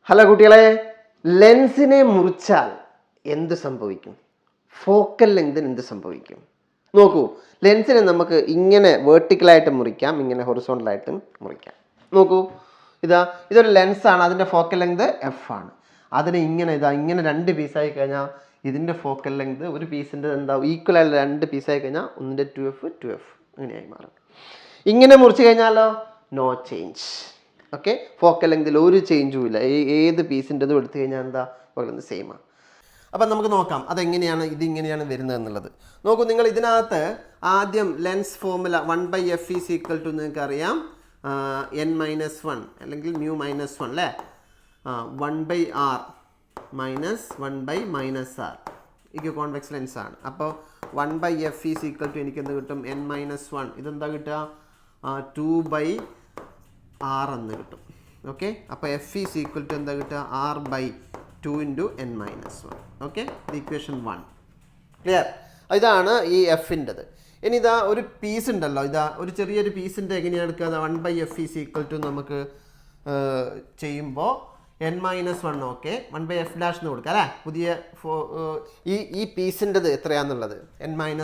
Hello കുട്ടികളെ, ലെൻസിനെ മുറിച്ചാൽ എന്ത് സംഭവിക്കും? ഫോക്കൽ ലെങ്തിന് എന്ത് സംഭവിക്കും? നോക്കൂ, ലെൻസിനെ നമുക്ക് ഇങ്ങനെ വേർട്ടിക്കലായിട്ട് മുറിക്കാം, ഇങ്ങനെ ഹൊറിസോണ്ടലായിട്ടും മുറിക്കാം. നോക്കൂ, ഇതൊരു ലെൻസാണ്, അതിൻ്റെ ഫോക്കൽ ലെങ്ത് എഫ് ആണ്. അതിനെ ഇങ്ങനെ രണ്ട് പീസായി കഴിഞ്ഞാൽ ഇതിൻ്റെ ഫോക്കൽ ലെങ്ത് ഒരു പീസിൻ്റെ ഈക്വൽ ആയിട്ട് രണ്ട് പീസായി കഴിഞ്ഞാൽ ഒന്നിൻ്റെ 2f അങ്ങനെയായി മാറും. ഇങ്ങനെ മുറിച്ച് കഴിഞ്ഞാലോ നോ ചേഞ്ച്. ഓക്കെ, ഫോക്കൽ ലെങ്തിൽ ഒരു ചേഞ്ചും ഇല്ല. ഏത് പീസിൻ്റെതും എടുത്തു കഴിഞ്ഞാൽ ഫോക്കൽ ലെങ്ത് സെയിം ആണ്. അപ്പം നമുക്ക് നോക്കാം ഇതിങ്ങനെയാണ് വരുന്നത് എന്നുള്ളത്. നോക്കൂ, നിങ്ങൾ ഇതിനകത്ത് ആദ്യം lens formula 1/f is equal to നിങ്ങൾക്ക് അറിയാം n-1 അല്ലെങ്കിൽ μ-1 അല്ലേ, 1/r മൈനസ് 1/-r. ഇത് കോൺവെക്സ് ലെൻസ് ആണ്. അപ്പോൾ 1/f ഈസ് ഈക്വൽ ടു എനിക്ക് എന്ത് കിട്ടും? n-1. ഇതെന്താ കിട്ടുക? 2/r എന്ന് കിട്ടും. ഓക്കെ, അപ്പോൾ f ഈസ് ഈക്വൽ ടു എന്താ കിട്ടുക? r/2 × n-1. ഓക്കെ, ഇത് ഇക്വേഷൻ 1. ക്ലിയർ? ഇതാണ് ഈ എഫിൻ്റെത്. ഇനി ഒരു പീസ് ഉണ്ടല്ലോ, ഒരു ചെറിയൊരു പീസിൻ്റെ എങ്ങനെയാണ് എടുക്കുക? 1/f ഈസ് ഈക്വൽ ടു നമുക്ക് ചെയ്യുമ്പോൾ n-1. ഓക്കെ, 1/f ഡാഷ് എന്ന് കൊടുക്കുക അല്ലേ. പുതിയ ഈ പീസിൻ്റെത് എത്രയാണെന്നുള്ളത് n-1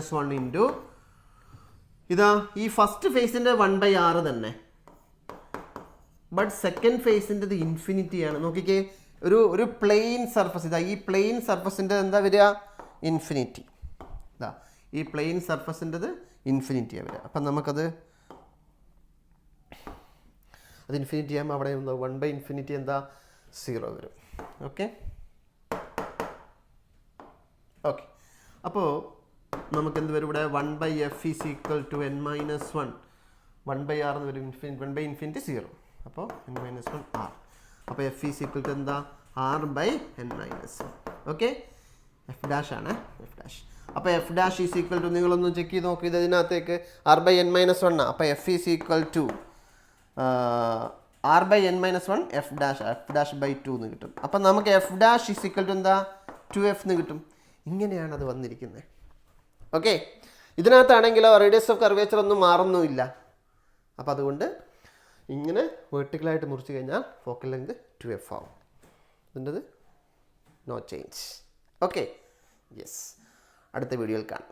ഈ ഫസ്റ്റ് ഫേസിൻ്റെ 1/r തന്നെ. ബട്ട് സെക്കൻഡ് ഫേസിൻ്റെത് ഇൻഫിനിറ്റിയാണ്. നോക്കിക്കേ, ഒരു പ്ലെയിൻ സർഫസ് ഈ പ്ലെയിൻ സർഫസിൻ്റെ എന്താ വരിക? ഇൻഫിനിറ്റി. ഈ പ്ലെയിൻ സർഫസിൻ്റെത് ഇൻഫിനിറ്റിയാണ് വരിക. അപ്പം നമുക്കത് ഇൻഫിനിറ്റി ആകുമ്പോൾ അവിടെ 1/∞ എന്താ? 0 വരും. ഓക്കെ, അപ്പോൾ നമുക്കെന്ത് വരും ഇവിടെ? 1/f is equal to n-1. 1/r എന്ന് വരും, 1/∞ 0. അപ്പോൾ n-1 r. അപ്പോൾ f ഈസ് ഈക്വൽ ടു എന്താ? r/n-1. ഓക്കെ, എഫ് ഡാഷ് ആണ്, എഫ് ഡാഷ്. അപ്പോൾ F dash is equal to നിങ്ങളൊന്ന് ചെക്ക് ചെയ്ത് നോക്കി, ഇതിനകത്തേക്ക് r/n-1. അപ്പോൾ F is equal to r/n-1 F dash എന്ന് കിട്ടും. അപ്പം നമുക്ക് F dash is equal to എന്താ? 2f എന്ന് കിട്ടും. ഇങ്ങനെയാണ് അത് വന്നിരിക്കുന്നത്. ഓക്കെ, ഇതിനകത്താണെങ്കിലോ റേഡിയസ് ഓഫ് കർവേച്ചർ ഒന്നും മാറുന്നുമില്ല. അപ്പോൾ അതുകൊണ്ട് ഇങ്ങനെ വെർട്ടിക്കലായിട്ട് മുറിച്ച് കഴിഞ്ഞാൽ ഫോക്കൽ ലെങ്ത് 2f ആവും. ഇതിൻ്റെത് നോ ചേഞ്ച്. ഓക്കെ, യെസ്, അടുത്ത വീഡിയോയിൽ കാണാം.